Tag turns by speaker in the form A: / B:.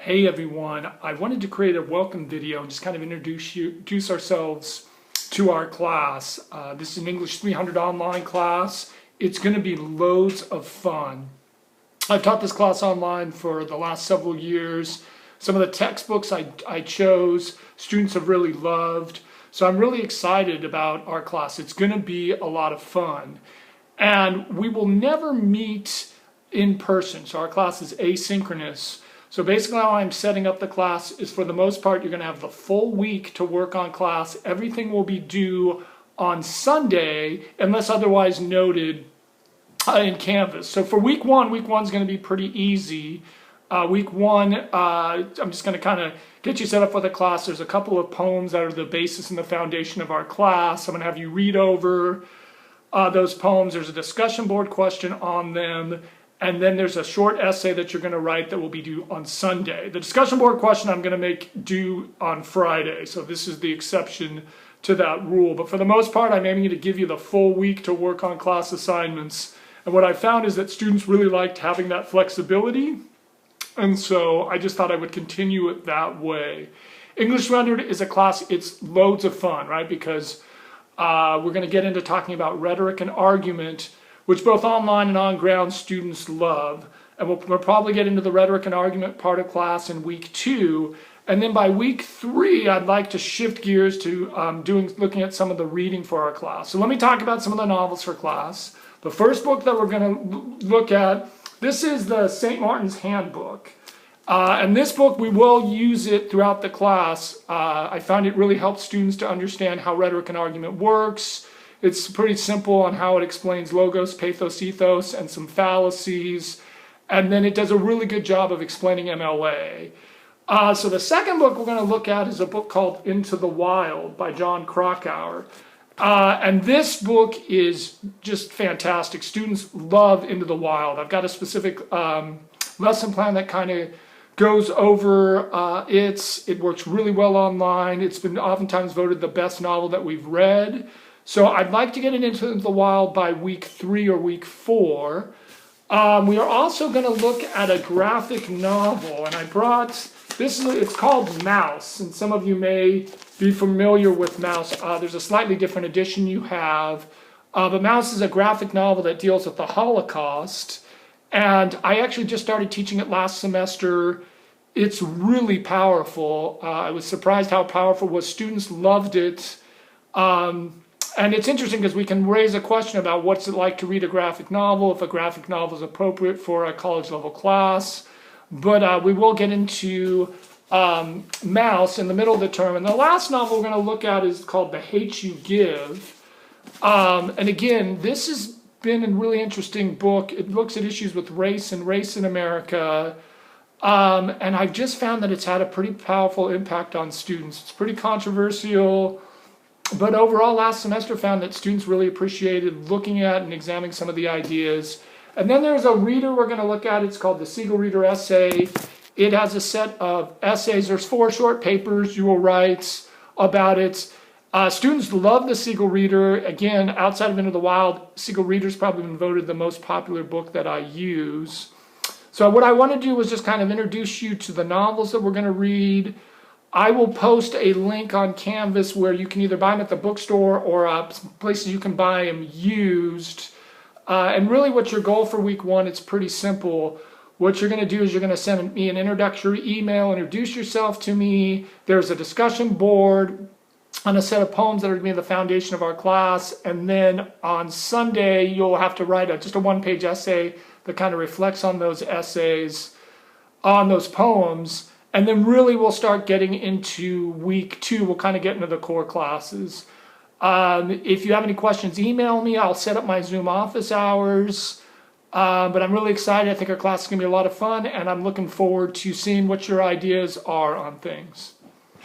A: Hey everyone, I wanted to create a welcome video and just kind of introduce ourselves to our class. This is an English 300 online class. It's going to be loads of fun. I've taught this class online for the last several years. Some of the textbooks I chose, students have really loved. So I'm really excited about our class. It's going to be a lot of fun. And we will never meet in person. So our class is asynchronous. So basically how I'm setting up the class is, for the most part, you're going to have the full week to work on class. Everything will be due on Sunday unless otherwise noted in Canvas. So for week one's going to be pretty easy. Week one, I'm just going to kind of get you set up for the class. There's a couple of poems that are the basis and the foundation of our class. I'm going to have you read over those poems. There's a discussion board question on them. And then there's a short essay that you're going to write that will be due on Sunday. The discussion board question I'm going to make due on Friday. So this is the exception to that rule. But for the most part, I'm aiming to give you the full week to work on class assignments. And what I found is that students really liked having that flexibility. And so I just thought I would continue it that way. English 300 is a class, it's loads of fun, right? Because we're going to get into talking about rhetoric and argument, which both online and on-ground students love. And we'll probably get into the rhetoric and argument part of class in week 2. And then by week 3, I'd like to shift gears to looking at some of the reading for our class. So let me talk about some of the novels for class. The first book that we're going to look at, this is the St. Martin's Handbook. And this book, we will use it throughout the class. I found it really helps students to understand how rhetoric and argument works. It's pretty simple on how it explains logos, pathos, ethos, and some fallacies. And then it does a really good job of explaining MLA. So the second book we're going to look at is a book called Into the Wild by Jon Krakauer. And this book is just fantastic. Students love Into the Wild. I've got a specific lesson plan that kind of goes over it works really well online. It's been oftentimes voted the best novel that we've read. So I'd like to get it into the wild by week 3 or week 4. We are also going to look at a graphic novel, and I brought this. It's called Mouse, and some of you may be familiar with Mouse. There's a slightly different edition you have, but Mouse is a graphic novel that deals with the Holocaust, and I actually just started teaching it last semester. It's really powerful. I was surprised how powerful it was. Students loved it. And it's interesting because we can raise a question about what's it like to read a graphic novel, if a graphic novel is appropriate for a college level class. But we will get into Mouse in the middle of the term. And the last novel we're going to look at is called The Hate You Give. And again, this has been a really interesting book. It looks at issues with race and race in America. And I've just found that it's had a pretty powerful impact on students. It's pretty controversial. But overall, last semester found that students really appreciated looking at and examining some of the ideas. And then there's a reader we're going to look at. It's called the Siegel Reader Essay. It has a set of essays. There's 4 short papers you will write about it. Students love the Siegel Reader. Again, outside of Into the Wild, Siegel Reader's probably been voted the most popular book that I use. So what I want to do is just kind of introduce you to the novels that we're going to read. I will post a link on Canvas where you can either buy them at the bookstore or places you can buy them used. And really what's your goal for week 1? It's pretty simple. What you're going to do is you're going to send me an introductory email, introduce yourself to me. There's a discussion board on a set of poems that are going to be the foundation of our class. And then on Sunday, you'll have to write just a 1-page essay that kind of reflects on those essays, on those poems. And then really we'll start getting into week 2. We'll kind of get into the core classes. If you have any questions, email me. I'll set up my Zoom office hours. But I'm really excited. I think our class is going to be a lot of fun. And I'm looking forward to seeing what your ideas are on things.